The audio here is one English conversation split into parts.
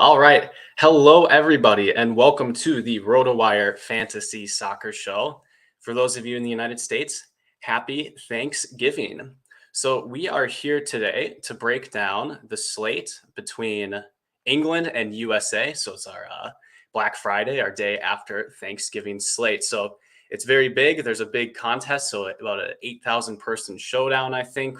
All right. Hello, everybody, and welcome to the RotoWire Fantasy Soccer Show. For those of you in the United States, happy Thanksgiving. So, we are here today to break down the slate between England and USA. So, it's our Black Friday, our day after Thanksgiving slate. So, it's very big. There's a big contest. So, about an 8,000 person showdown, I think,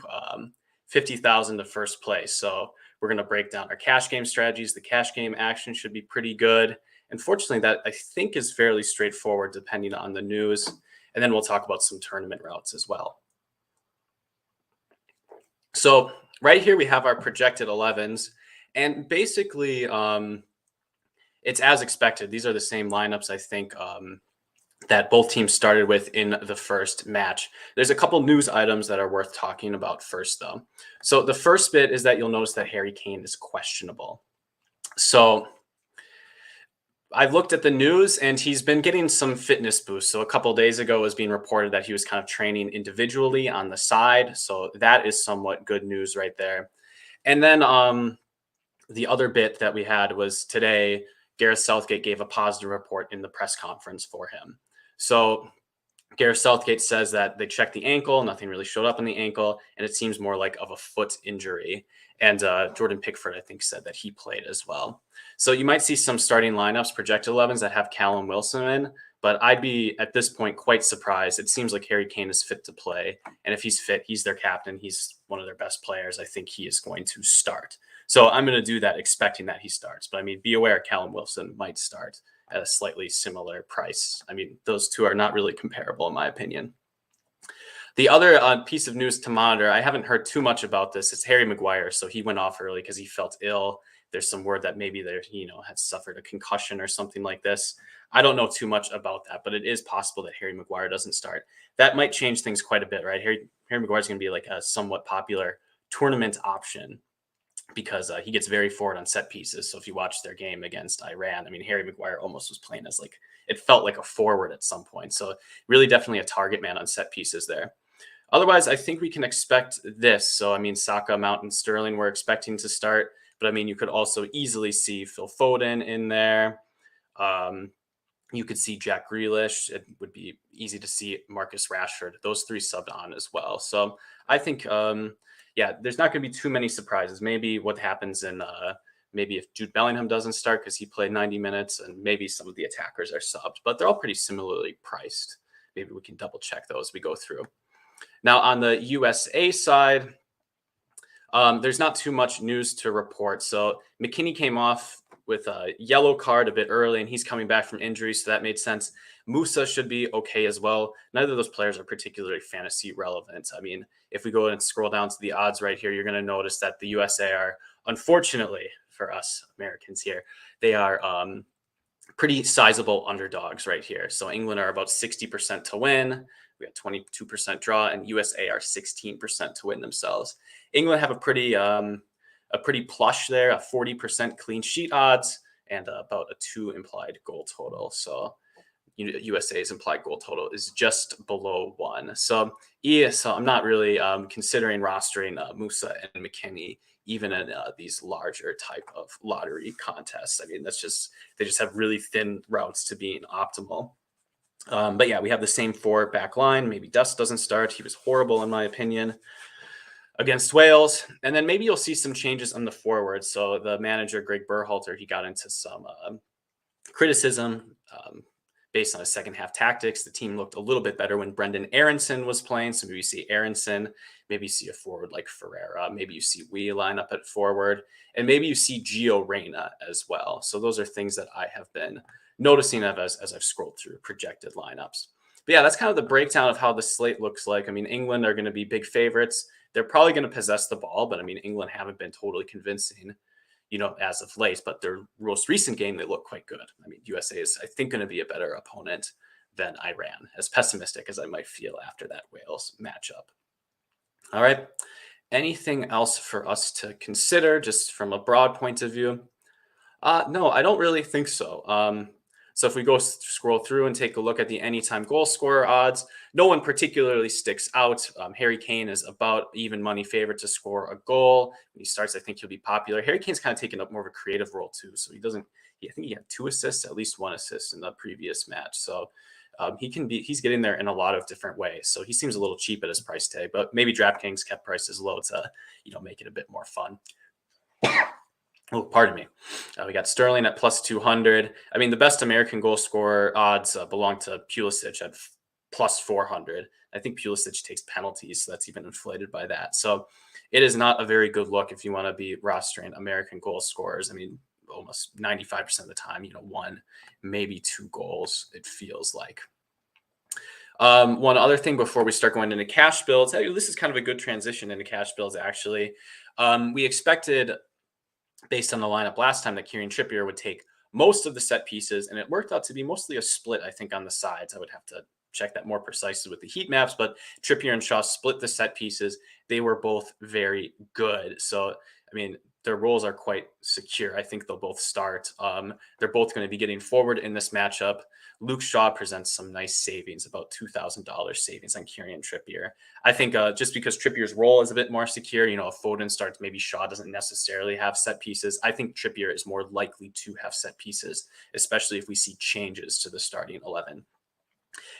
50,000 to first place. So, we're going to break down our cash game strategies. The cash game action should be pretty good. And fortunately, that I think is fairly straightforward depending on the news. And then we'll talk about some tournament routes as well. So right here, we have our projected 11s. And basically, it's as expected. These are the same lineups, I think, that both teams started with in the first match. There's a couple news items that are worth talking about first, though. So the first bit is that you'll notice that Harry Kane is questionable. So I've looked at the news and he's been getting some fitness boosts. So a couple of days ago, it was being reported that he was kind of training individually on the side. So that is somewhat good news right there. And then the other bit that we had was today, Gareth Southgate gave a positive report in the press conference for him. So Gareth Southgate says that they checked the ankle, nothing really showed up on the ankle, and it seems more like of a foot injury. And Jordan Pickford, I think, said that he played as well. So you might see some starting lineups, projected 11s that have Callum Wilson in, but I'd be at this point quite surprised. It seems like Harry Kane is fit to play. And if he's fit, he's their captain. He's one of their best players. I think he is going to start. So I'm going to do that expecting that he starts. But I mean, be aware Callum Wilson might start at a slightly similar price. I mean, those two are not really comparable in my opinion. The other piece of news to monitor, I haven't heard too much about this. It's Harry Maguire. So he went off early because he felt ill. There's some word that maybe there, had suffered a concussion or something like this. I don't know too much about that, but it is possible that Harry Maguire doesn't start. That might change things quite a bit, right? Harry Maguire is going to be like a somewhat popular tournament option because he gets very forward on set pieces. So if you watch their game against Iran, I mean, Harry Maguire almost was playing as it felt like a forward at some point. So really definitely a target man on set pieces there. Otherwise, I think we can expect this. So, I mean, Saka, Mount, and Sterling we're expecting to start. But, I mean, you could also easily see Phil Foden in there. You could see Jack Grealish. It would be easy to see Marcus Rashford. Those three subbed on as well. So, I think, there's not going to be too many surprises. Maybe what happens in maybe if Jude Bellingham doesn't start because he played 90 minutes and maybe some of the attackers are subbed. But they're all pretty similarly priced. Maybe we can double check those as we go through. Now, on the USA side, there's not too much news to report. So McKinney came off with a yellow card a bit early, and he's coming back from injury, so that made sense. Musa should be okay as well. Neither of those players are particularly fantasy relevant. I mean, if we go and scroll down to the odds right here, you're going to notice that the USA are, unfortunately for us Americans here, they are pretty sizable underdogs right here. So England are about 60% to win. We got 22% draw, and USA are 16% to win themselves. England have a pretty plush there, a 40% clean sheet odds, and about a 2 implied goal total. So USA's implied goal total is just below 1. So I'm not really considering rostering Musa and McKinney even in these larger type of lottery contests. I mean, they just have really thin routes to being optimal. But yeah, we have the same 4 back line. Maybe Dust doesn't start. He was horrible in my opinion against Wales. And then maybe you'll see some changes on the forwards. So the manager, Greg Berhalter, he got into some criticism based on his second half tactics. The team looked a little bit better when Brendan Aronson was playing. So maybe you see Aronson, maybe you see a forward like Ferreira, maybe you see Wee line up at forward, and maybe you see Gio Reyna as well. So those are things that I have been noticing as I've scrolled through projected lineups. But yeah, that's kind of the breakdown of how the slate looks like. I mean, England are going to be big favorites. They're probably going to possess the ball, but I mean, England haven't been totally convincing, as of late, but their most recent game, they look quite good. I mean, USA is, I think, going to be a better opponent than Iran, as pessimistic as I might feel after that Wales matchup. All right. Anything else for us to consider just from a broad point of view? No, I don't really think so. So if we go scroll through and take a look at the anytime goal scorer odds, no one particularly sticks out. Harry Kane is about even money favorite to score a goal. When he starts, I think he'll be popular. Harry Kane's kind of taken up more of a creative role too. So I think he had 2 assists, at least 1 assist in the previous match. So he's getting there in a lot of different ways. So he seems a little cheap at his price tag, but maybe DraftKings kept prices low to, make it a bit more fun. Oh, pardon me. We got Sterling at plus 200. I mean, the best American goal scorer odds belong to Pulisic at plus 400. I think Pulisic takes penalties, so that's even inflated by that. So it is not a very good look if you want to be rostering American goal scorers. I mean, almost 95% of the time, 1, maybe 2 goals, it feels like. One other thing before we start going into cash builds, this is kind of a good transition into cash builds, actually. We expected, based on the lineup last time, that Kieran Trippier would take most of the set pieces, and it worked out to be mostly a split, I think, on the sides. I would have to check that more precisely with the heat maps, but Trippier and Shaw split the set pieces. They were both very good. So, I mean, their roles are quite secure. I think they'll both start. They're both going to be getting forward in this matchup. Luke Shaw presents some nice savings, about $2,000 savings on Kieran Trippier. I think just because Trippier's role is a bit more secure, if Foden starts, maybe Shaw doesn't necessarily have set pieces. I think Trippier is more likely to have set pieces, especially if we see changes to the starting 11.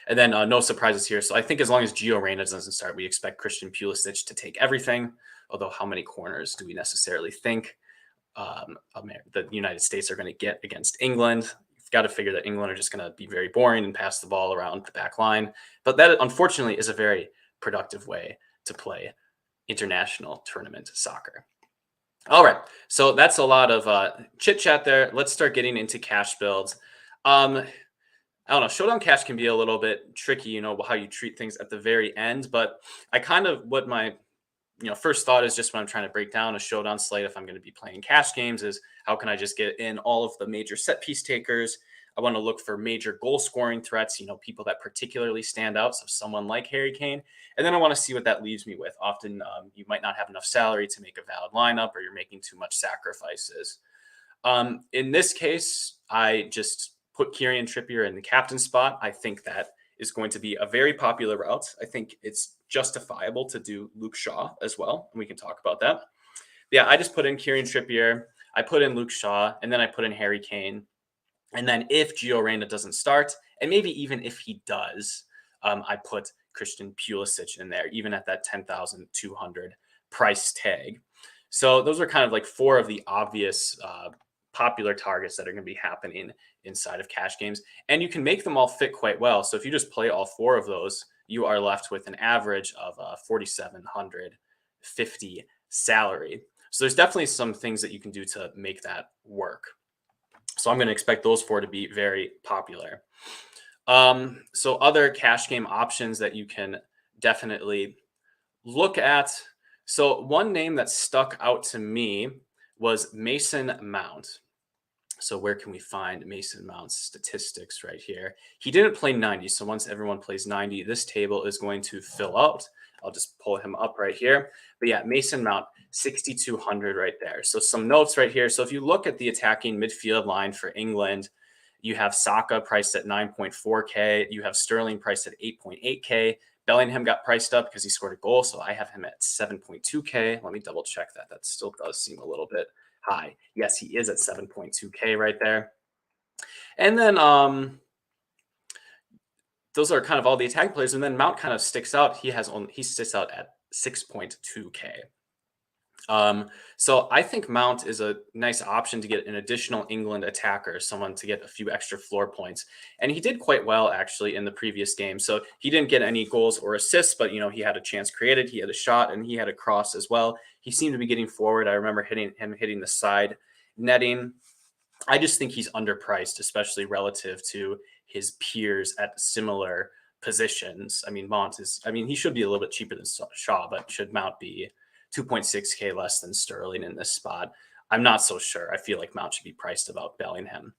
And then no surprises here. So I think as long as Gio Reyna doesn't start, we expect Christian Pulisic to take everything. Although how many corners do we necessarily think the United States are going to get against England? You've got to figure that England are just going to be very boring and pass the ball around the back line. But that, unfortunately, is a very productive way to play international tournament soccer. All right, so that's a lot of chit chat there. Let's start getting into cash builds. I don't know. Showdown cash can be a little bit tricky, how you treat things at the very end. But I kind of, what my first thought is just when I'm trying to break down a showdown slate, if I'm going to be playing cash games, is how can I just get in all of the major set piece takers? I want to look for major goal scoring threats, people that particularly stand out. So someone like Harry Kane. And then I want to see what that leaves me with. Often you might not have enough salary to make a valid lineup, or you're making too much sacrifices. In this case, I just put Kieran Trippier in the captain spot. I think that is going to be a very popular route. I think it's justifiable to do Luke Shaw as well, and we can talk about that. Yeah, I just put in Kieran Trippier, I put in Luke Shaw, and then I put in Harry Kane. And then if Gio Reyna doesn't start, and maybe even if he does, I put Christian Pulisic in there, even at that 10,200 price tag. So those are kind of like 4 of the obvious popular targets that are going to be happening inside of cash games. And you can make them all fit quite well. So if you just play all 4 of those, you are left with an average of 4,750 salary. So there's definitely some things that you can do to make that work. So I'm going to expect those 4 to be very popular. So other cash game options that you can definitely look at. So one name that stuck out to me was Mason Mount. So where can we find Mason Mount's statistics right here? He didn't play 90. So once everyone plays 90, this table is going to fill out. I'll just pull him up right here. But yeah, Mason Mount, 6,200 right there. So some notes right here. So if you look at the attacking midfield line for England, you have Saka priced at 9.4K. You have Sterling priced at 8.8K. Bellingham got priced up because he scored a goal. So I have him at 7.2K. Let me double check that. That still does seem a little bit high. Yes, he is at 7.2K right there. And then those are kind of all the attacking players. And then Mount kind of sticks out. He sits out at 6.2K. So I think Mount is a nice option to get an additional England attacker, someone to get a few extra floor points. And he did quite well actually in the previous game. So he didn't get any goals or assists, but he had a chance created, he had a shot, and he had a cross as well. He seemed to be getting forward. I remember hitting the side netting. I just think he's underpriced, especially relative to his peers at similar positions. I mean, he should be a little bit cheaper than Shaw, but should Mount be 2.6K less than Sterling in this spot? I'm not so sure. I feel like Mount should be priced about Bellingham.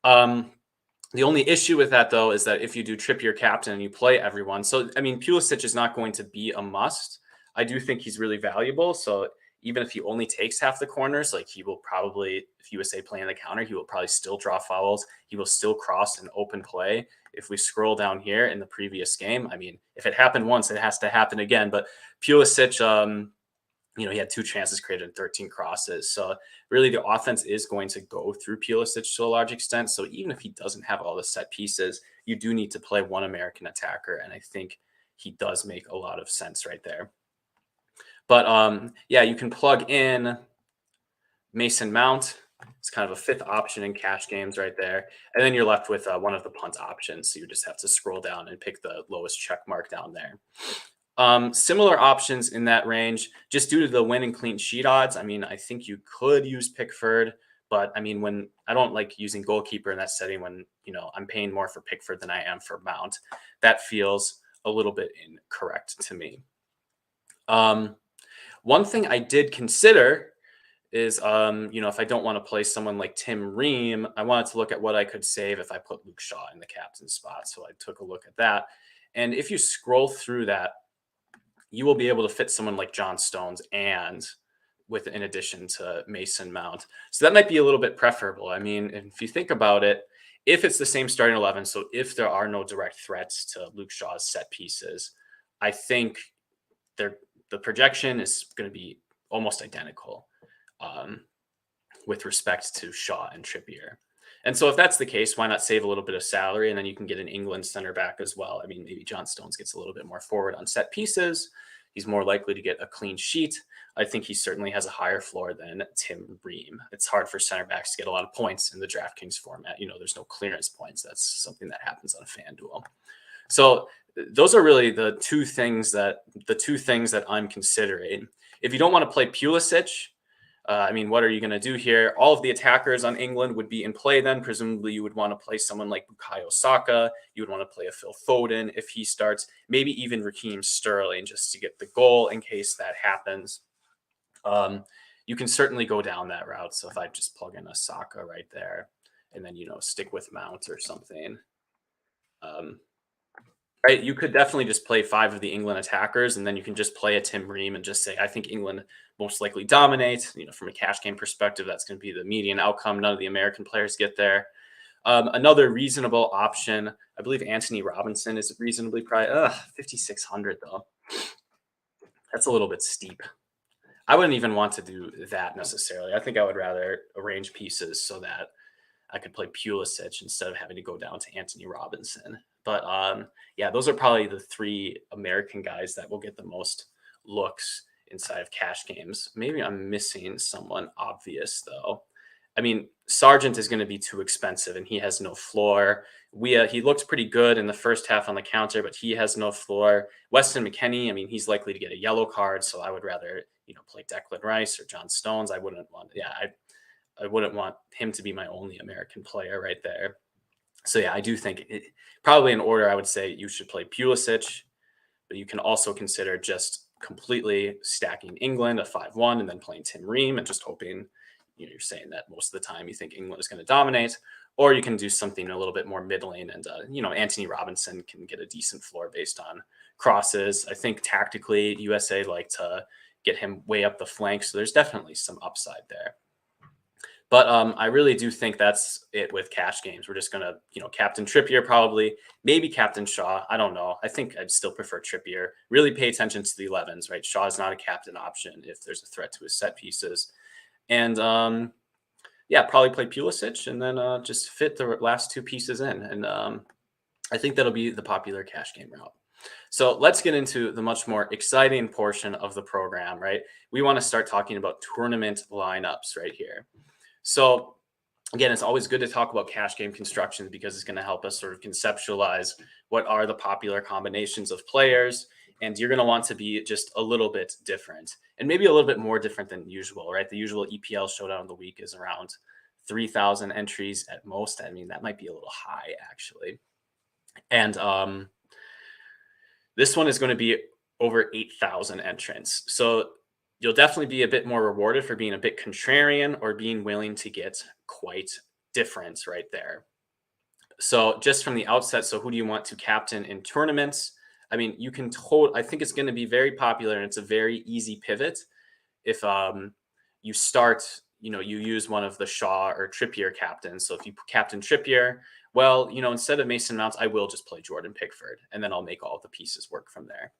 The only issue with that, though, is that if you do Trippier captain and you play everyone, so I mean, Pulisic is not going to be a must. I do think he's really valuable. So even if he only takes half the corners, like he will probably, if USA play on the counter, he will probably still draw fouls. He will still cross an open play. If we scroll down here in the previous game, I mean, if it happened once, it has to happen again. But Pulisic, he had 2 chances created and 13 crosses. So really the offense is going to go through Pulisic to a large extent. So even if he doesn't have all the set pieces, you do need to play one American attacker. And I think he does make a lot of sense right there. But you can plug in Mason Mount. It's kind of a 5th option in cash games right there. And then you're left with one of the punt options. So you just have to scroll down and pick the lowest check mark down there. Similar options in that range, just due to the win and clean sheet odds. I mean, I think you could use Pickford, but I mean, when I don't like using goalkeeper in that setting, when, I'm paying more for Pickford than I am for Mount, that feels a little bit incorrect to me. One thing I did consider is, if I don't want to play someone like Tim Ream, I wanted to look at what I could save if I put Luke Shaw in the captain spot. So I took a look at that. And if you scroll through that, you will be able to fit someone like John Stones and in addition to Mason Mount. So that might be a little bit preferable. I mean, if you think about it, if it's the same starting 11, so if there are no direct threats to Luke Shaw's set pieces, I think the projection is going to be almost identical with respect to Shaw and Trippier. And so if that's the case, why not save a little bit of salary and then you can get an England center back as well. I mean, maybe John Stones gets a little bit more forward on set pieces. He's more likely to get a clean sheet. I think he certainly has a higher floor than Tim Ream. It's hard for center backs to get a lot of points in the DraftKings format. There's no clearance points. That's something that happens on FanDuel. So those are really the two things that I'm considering. If you don't want to play Pulisic, what are you going to do here? All of the attackers on England would be in play then. Presumably you would want to play someone like Bukayo Saka. You would want to play a Phil Foden if he starts, maybe even Raheem Sterling just to get the goal in case that happens. You can certainly go down that route. So if I just plug in a Saka right there and then, stick with Mount or something. Right, you could definitely just play 5 of the England attackers, and then you can just play a Tim Ream and just say, I think England most likely dominate. From a cash game perspective, that's going to be the median outcome. None of the American players get there. Another reasonable option, I believe Anthony Robinson is reasonably priced. 5,600 though. That's a little bit steep. I wouldn't even want to do that necessarily. I think I would rather arrange pieces so that I could play Pulisic instead of having to go down to Anthony Robinson. But those are probably the 3 American guys that will get the most looks inside of cash games. Maybe I'm missing someone obvious though. I mean, Sargent is going to be too expensive and he has no floor. He looked pretty good in the first half on the counter, but he has no floor. Weston McKennie, he's likely to get a yellow card, so I would rather, play Declan Rice or John Stones. I wouldn't want him to be my only American player right there. So I do think probably in order, I would say you should play Pulisic, but you can also consider just completely stacking England, a 5-1, and then playing Tim Ream and just hoping, you're saying that most of the time you think England is going to dominate, or you can do something a little bit more middling and, Anthony Robinson can get a decent floor based on crosses. I think tactically USA like to get him way up the flank. So there's definitely some upside there. But I really do think that's it with cash games. We're just going to, captain Trippier probably, maybe captain Shaw. I don't know. I think I'd still prefer Trippier. Really pay attention to the 11s, right? Shaw is not a captain option if there's a threat to his set pieces. And probably play Pulisic and then just fit the last 2 pieces in. And I think that'll be the popular cash game route. So let's get into the much more exciting portion of the program, right? We want to start talking about tournament lineups right here. So again, it's always good to talk about cash game constructions because it's going to help us sort of conceptualize what are the popular combinations of players. And you're going to want to be just a little bit different and maybe a little bit more different than usual, right? The usual EPL showdown of the week is around 3,000 entries at most. That might be a little high actually. And this one is going to be over 8,000 entrants. So you'll definitely be a bit more rewarded for being a bit contrarian or being willing to get quite different right there. So just from the outset, so who do you want to captain in tournaments? I think it's going to be very popular and it's a very easy pivot. if you start, you use one of the Shaw or Trippier captains. So if you captain Trippier, well, instead of Mason Mount, I will just play Jordan Pickford, and then I'll make all the pieces work from there.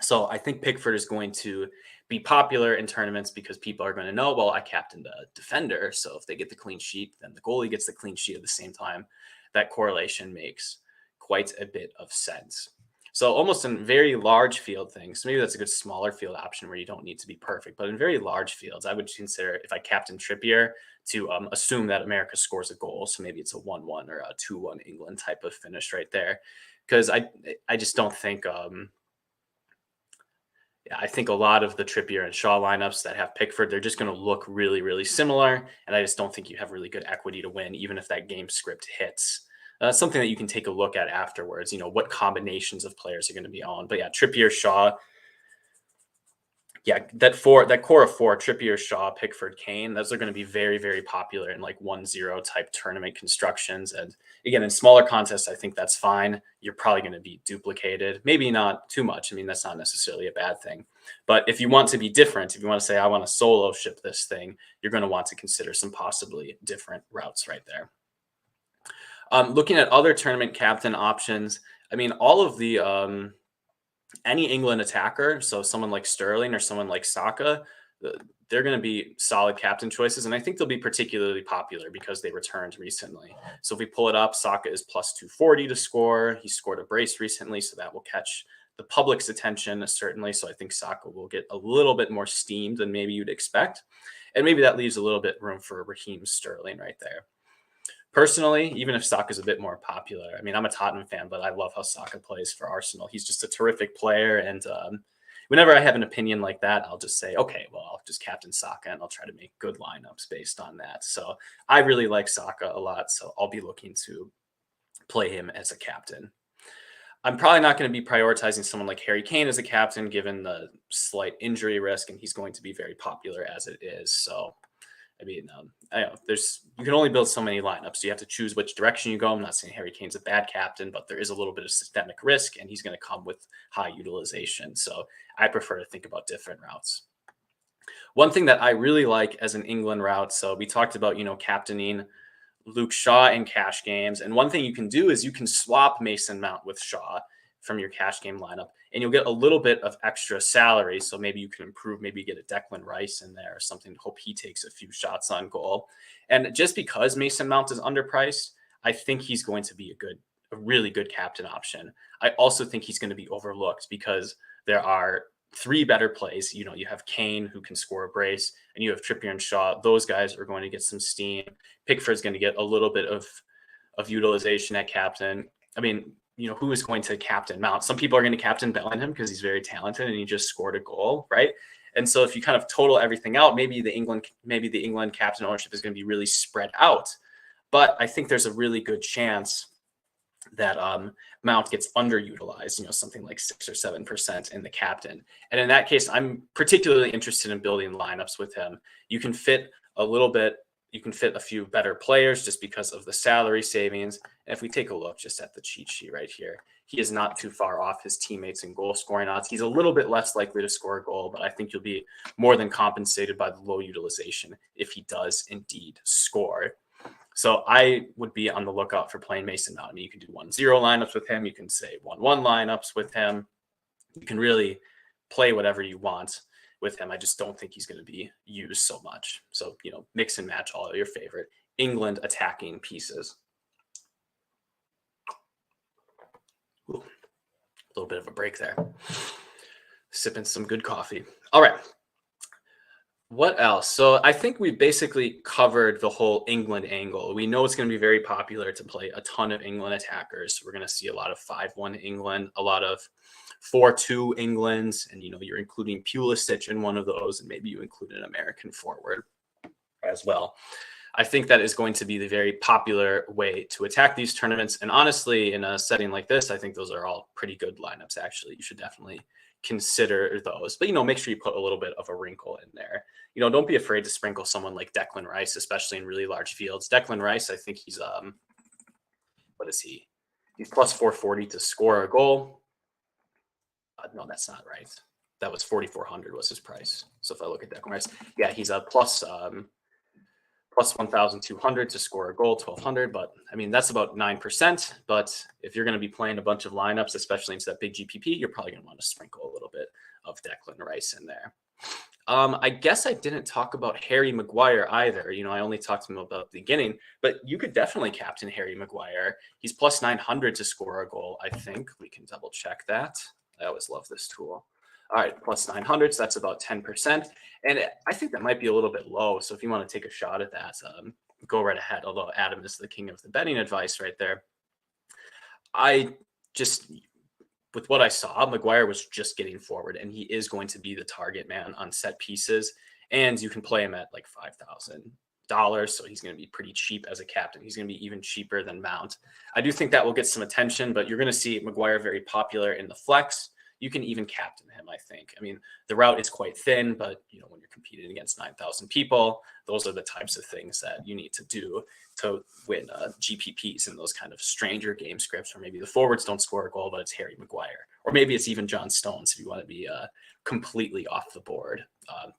So I think Pickford is going to be popular in tournaments because people are going to know, well, I captained a defender. So if they get the clean sheet, then the goalie gets the clean sheet at the same time. That correlation makes quite a bit of sense. So almost in very large field things, maybe that's a good smaller field option where you don't need to be perfect. But in very large fields, I would consider, if I captain Trippier, to assume that America scores a goal. So maybe it's a 1-1 or a 2-1 England type of finish right there. Because I just don't think I think a lot of the Trippier and Shaw lineups that have Pickford, they're just going to look really, really similar. And I just don't think you have really good equity to win, even if that game script hits. Something that you can take a look at afterwards, what combinations of players are going to be on. But yeah, Trippier, Shaw. Yeah, that core of four, Trippier, Shaw, Pickford, Kane, those are going to be very, very popular in like 1-0 type tournament constructions. And again, in smaller contests, I think that's fine. You're probably going to be duplicated. Maybe not too much. I mean, that's not necessarily a bad thing. But if you want to be different, if you want to say, I want to solo ship this thing, you're going to want to consider some possibly different routes right there. Looking at other tournament captain options, I mean, all of the any England attacker, so someone like Sterling or someone like Saka, they're going to be solid captain choices. And I think they'll be particularly popular because they returned recently. So if we pull it up, Saka is plus 240 to score. He scored a brace recently, so that will catch the public's attention, certainly. So I think Saka will get a little bit more steam than maybe you'd expect. And maybe that leaves a little bit room for Raheem Sterling right there. Personally, even if Saka is a bit more popular, I mean, I'm a Tottenham fan, but I love how Saka plays for Arsenal. He's just a terrific player. And whenever I have an opinion like that, I'll just say, okay, well, I'll just captain Saka and I'll try to make good lineups based on that. So I really like Saka a lot. So I'll be looking to play him as a captain. I'm probably not going to be prioritizing someone like Harry Kane as a captain, given the slight injury risk, and he's going to be very popular as it is. So I mean, I know you can only build so many lineups. You have to choose which direction you go. I'm not saying Harry Kane's a bad captain, but there is a little bit of systemic risk, and he's going to come with high utilization. So I prefer to think about different routes. One thing that I really like as an England route, so we talked about, captaining Luke Shaw in cash games. And one thing you can do is you can swap Mason Mount with Shaw from your cash game lineup, and you'll get a little bit of extra salary. So maybe you can improve, maybe get a Declan Rice in there or something to hope he takes a few shots on goal. And just because Mason Mount is underpriced, I think he's going to be a really good captain option. I also think he's going to be overlooked because there are three better plays. You have Kane, who can score a brace, and you have Trippier and Shaw. Those guys are going to get some steam. Pickford's going to get a little bit of utilization at captain. I mean, who is going to captain Mount? Some people are going to captain Bellingham because he's very talented and he just scored a goal, right? And so if you kind of total everything out, maybe the England captain ownership is going to be really spread out. But I think there's a really good chance that Mount gets underutilized, something like 6 or 7% in the captain. And in that case, I'm particularly interested in building lineups with him. You can fit a few better players just because of the salary savings. And if we take a look just at the cheat sheet right here, he is not too far off his teammates in goal scoring odds. He's a little bit less likely to score a goal, but I think you'll be more than compensated by the low utilization if he does indeed score. So I would be on the lookout for playing Mason Mount. I mean, you can do 1-0 lineups with him. You can say 1-1 lineups with him. You can really play whatever you want with him. I just don't think he's going to be used so much. So, mix and match all of your favorite England attacking pieces. Ooh, a little bit of a break there. Sipping some good coffee. All right. What else? So I think we basically covered the whole England angle. We know it's going to be very popular to play a ton of England attackers. We're going to see a lot of 5-1 England, a lot of 4-2 Englands, and you're including Pulisic in one of those, and maybe you include an American forward as well. I think that is going to be the very popular way to attack these tournaments. And honestly, in a setting like this, I think those are all pretty good lineups, actually. You should definitely consider those. But, make sure you put a little bit of a wrinkle in there. Don't be afraid to sprinkle someone like Declan Rice, especially in really large fields. Declan Rice, I think he's, what is he? He's plus 440 to score a goal. No, that's not right. That was 4,400 was his price. So if I look at Declan Rice, yeah, he's a plus 1,200 to score a goal, 1,200. But I mean, that's about 9%. But if you're going to be playing a bunch of lineups, especially into that big GPP, you're probably going to want to sprinkle a little bit of Declan Rice in there. I guess I didn't talk about Harry Maguire either. I only talked to him about the beginning, but you could definitely captain Harry Maguire. He's plus 900 to score a goal. I think we can double check that. I always love this tool. All right, plus 900, so that's about 10%. And I think that might be a little bit low. So if you want to take a shot at that, go right ahead. Although Adam is the king of the betting advice right there. With what I saw, Maguire was just getting forward, and he is going to be the target man on set pieces. And you can play him at like $5,000. So he's going to be pretty cheap as a captain. He's going to be even cheaper than Mount. I do think that will get some attention, but you're going to see Maguire very popular in the flex. You can even captain him, I think. I mean, the route is quite thin, but when you're competing against 9,000 people, those are the types of things that you need to do to win GPPs in those kind of stranger game scripts where maybe the forwards don't score a goal, but it's Harry Maguire. Or maybe it's even John Stones if you want to be completely off the board.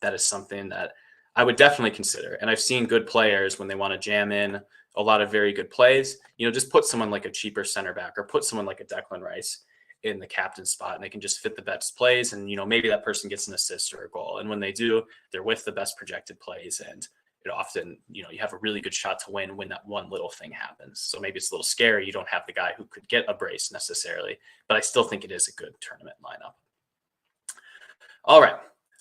That is something that I would definitely consider. And I've seen good players when they want to jam in a lot of very good plays, just put someone like a cheaper center back or put someone like a Declan Rice in the captain spot, and they can just fit the best plays. And, maybe that person gets an assist or a goal. And when they do, they're with the best projected plays. And it often, you have a really good shot to win when that one little thing happens. So maybe it's a little scary. You don't have the guy who could get a brace necessarily, but I still think it is a good tournament lineup. All right.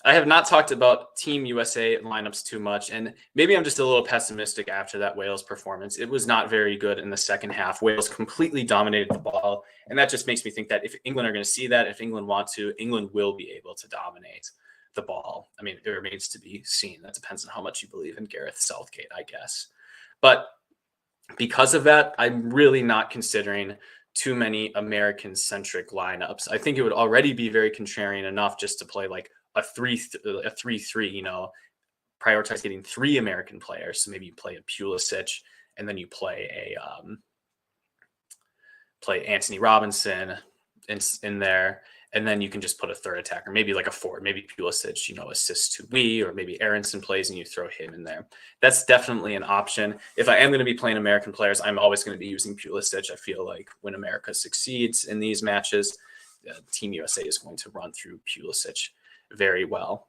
I have not talked about Team USA lineups too much, and maybe I'm just a little pessimistic after that Wales performance. It was not very good in the second half. Wales completely dominated the ball, and that just makes me think that if England are going to see that, if England want to, England will be able to dominate the ball. I mean, it remains to be seen. That depends on how much you believe in Gareth Southgate, I guess. But because of that, I'm really not considering too many American-centric lineups. I think it would already be very contrarian enough just to play like a 3-3, prioritize getting 3 American players. So maybe you play a Pulisic and then you play Anthony Robinson in there. And then you can just put a third attacker, maybe like a forward, maybe Pulisic, assists to Wee, or maybe Aronson plays and you throw him in there. That's definitely an option. If I am going to be playing American players, I'm always going to be using Pulisic. I feel like when America succeeds in these matches, Team USA is going to run through Pulisic very well.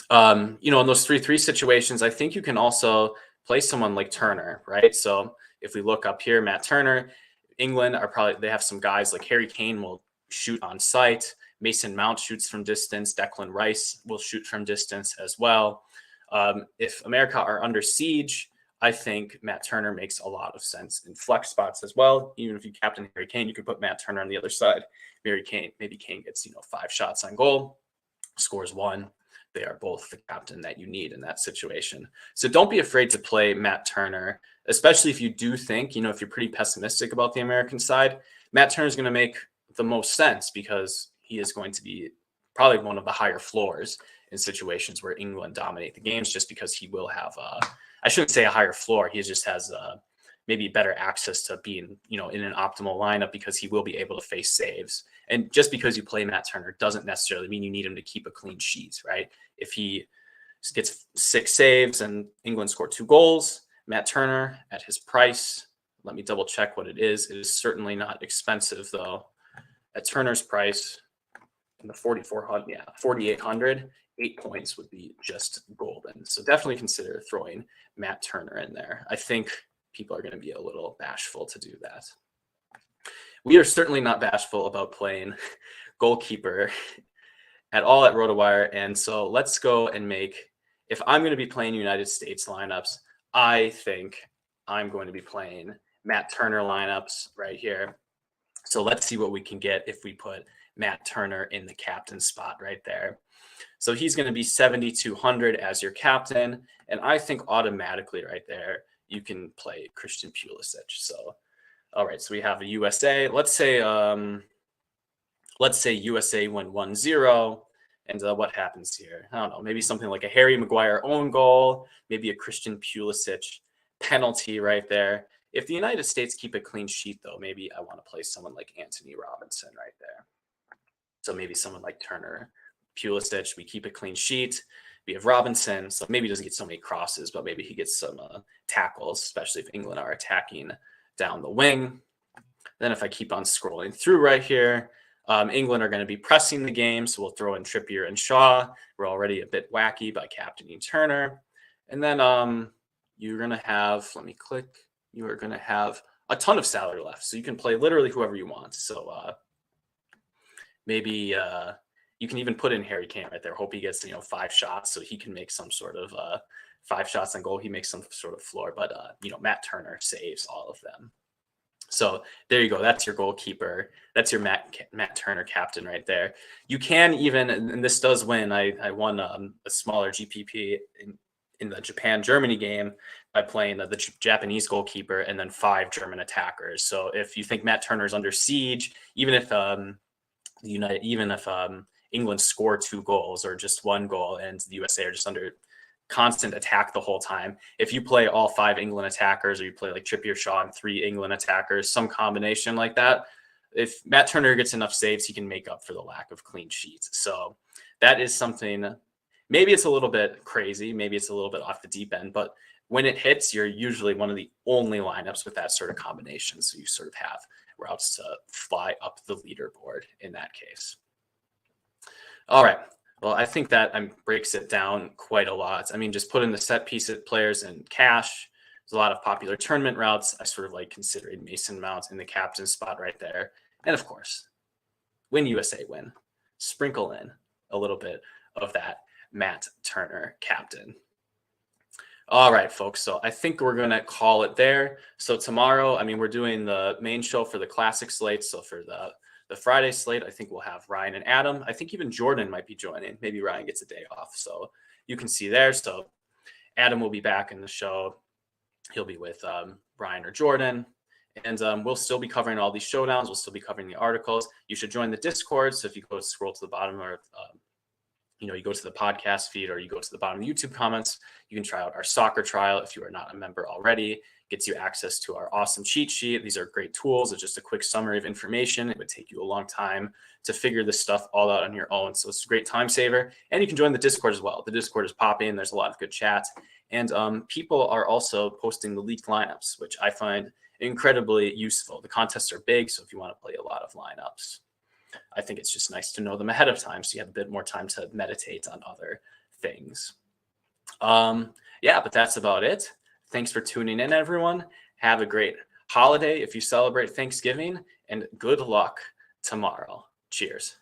In those 3-3 situations, I think you can also play someone like Turner, right? So if we look up here, Matt Turner, England they have some guys like Harry Kane will shoot on sight. Mason Mount shoots from distance. Declan Rice will shoot from distance as well. If America are under siege, I think Matt Turner makes a lot of sense in flex spots as well. Even if you captain Harry Kane, you could put Matt Turner on the other side. Maybe Kane gets 5 shots on goal, scores 1. They are both the captain that you need in that situation. So don't be afraid to play Matt Turner, especially if you do think, if you're pretty pessimistic about the American side. Matt Turner is going to make the most sense because he is going to be probably one of the higher floors in situations where England dominate the games, just because he will have I shouldn't say a higher floor. He just has maybe better access to being, in an optimal lineup, because he will be able to face saves. And just because you play Matt Turner doesn't necessarily mean you need him to keep a clean sheet, right? If he gets 6 saves and England score 2 goals, Matt Turner at his price, let me double check what it is. It is certainly not expensive though. At Turner's price, in the 4,800, 8 points would be just golden. So definitely consider throwing Matt Turner in there. I think people are going to be a little bashful to do that. We are certainly not bashful about playing goalkeeper at all at RotoWire. And so let's go and if I'm going to be playing United States lineups, I think I'm going to be playing Matt Turner lineups right here. So let's see what we can get if we put Matt Turner in the captain spot right there. So he's going to be 7,200 as your captain. And I think automatically right there, you can play Christian Pulisic. So, all right, so we have a USA. Let's say USA win 1-0. And what happens here? I don't know, maybe something like a Harry Maguire own goal, maybe a Christian Pulisic penalty right there. If the United States keep a clean sheet, though, maybe I want to play someone like Anthony Robinson right there. So maybe someone like Turner Pulisic, we keep a clean sheet. We have Robinson, so maybe he doesn't get so many crosses, but maybe he gets some tackles, especially if England are attacking down the wing. Then if I keep on scrolling through right here, England are going to be pressing the game, so we'll throw in Trippier and Shaw. We're already a bit wacky by captaining Turner. And then you're going to have, let me click, you are going to have a ton of salary left, so you can play literally whoever you want. So maybe you can even put in Harry Kane right there. Hope he gets 5 shots, so he can make some sort of 5 shots on goal. He makes some sort of floor, but Matt Turner saves all of them. So there you go. That's your goalkeeper. That's your Matt Turner captain right there. You can even, and this does win. I won a smaller GPP in the Japan-Germany game by playing the Japanese goalkeeper and then 5 German attackers. So if you think Matt Turner's under siege, even if England score 2 goals or just 1 goal and the USA are just under constant attack the whole time, if you play all 5 England attackers, or you play like Trippier, Shaw, and 3 England attackers, some combination like that, if Matt Turner gets enough saves, he can make up for the lack of clean sheets. So that is something. Maybe it's a little bit crazy, maybe it's a little bit off the deep end, but when it hits, you're usually one of the only lineups with that sort of combination. So you sort of have routes to fly up the leaderboard in that case. All right. Well, I think that breaks it down quite a lot. I mean, just put in the set piece players and cash. There's a lot of popular tournament routes. I sort of like considering Mason Mount in the captain spot right there. And of course, when USA win, sprinkle in a little bit of that Matt Turner captain. All right, folks. So I think we're going to call it there. So tomorrow, I mean, we're doing the main show for the classic slate. So for the Friday slate, I think we'll have Ryan and Adam. I think even Jordan might be joining. Maybe Ryan gets a day off. So you can see there. So Adam will be back in the show. He'll be with Ryan or Jordan. And we'll still be covering all these showdowns. We'll still be covering the articles. You should join the Discord. So if you go scroll to the bottom, or you go to the podcast feed, or you go to the bottom of the YouTube comments, you can try out our soccer trial if you are not a member already. Gets you access to our awesome cheat sheet. These are great tools. It's just a quick summary of information. It would take you a long time to figure this stuff all out on your own. So it's a great time saver. And you can join the Discord as well. The Discord is popping. There's a lot of good chats. And people are also posting the leaked lineups, which I find incredibly useful. The contests are big, so if you want to play a lot of lineups, I think it's just nice to know them ahead of time, so you have a bit more time to meditate on other things. But that's about it. Thanks for tuning in, everyone. Have a great holiday if you celebrate Thanksgiving, and good luck tomorrow. Cheers.